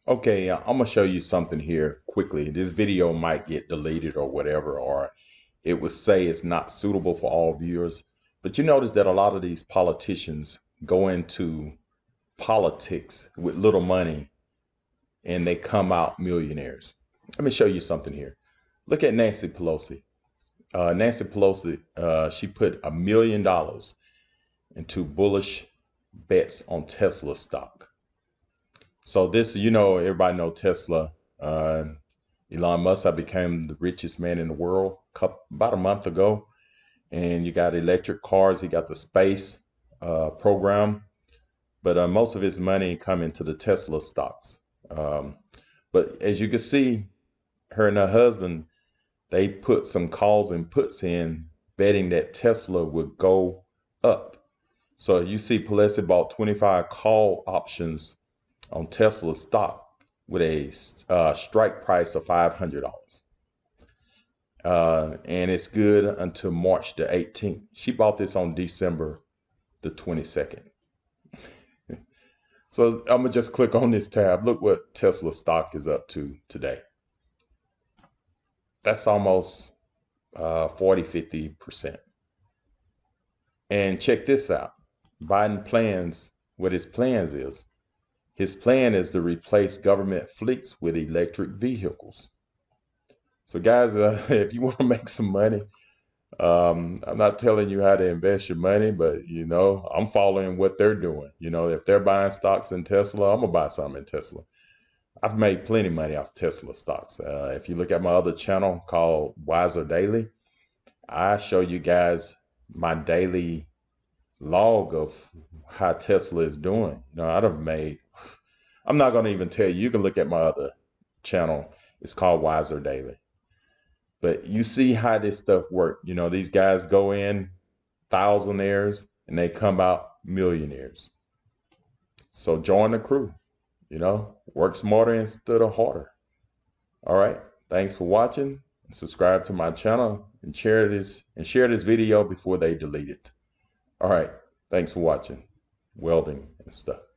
Okay, I'm gonna show you something here quickly. This video might get deleted or whatever, or it would say it's not suitable for all viewers. But you notice that a lot of these politicians go into politics with little money and they come out millionaires. Let me show you something here. Look at Nancy Pelosi. Nancy Pelosi, she put $1 million into bullish bets on Tesla stock. So this, everybody know Tesla. Elon Musk, I became the richest man in the world about a month ago. And you got electric cars. He got the space program, but most of his money come into the Tesla stocks. Um, but as you can see, her and her husband, they put some calls and puts in betting that Tesla would go up. So you see Pelosi bought 25 call options on Tesla stock with a strike price of $500. And it's good until March the 18th. She bought this on December the 22nd. So I'm going to just click on this tab. Look what Tesla stock is up to today. That's almost 40-50%. And check this out. Biden plans, what his plans is. His plan is to replace government fleets with electric vehicles. So guys, if you want to make some money, I'm not telling you how to invest your money, but I'm following what they're doing. If they're buying stocks in Tesla, I'm gonna buy some in Tesla. I've made plenty of money off Tesla stocks. If you look at my other channel called Wiser Daily, I show you guys my daily log of how Tesla is doing. I'm not gonna even tell you. You can look at my other channel. It's called Wiser Daily. But you see how this stuff works. These guys go in thousandaires and they come out millionaires. So join the crew, work smarter instead of harder. All right. Thanks for watching. Subscribe to my channel and share this video before they delete it. All right. Thanks for watching. Welding and stuff.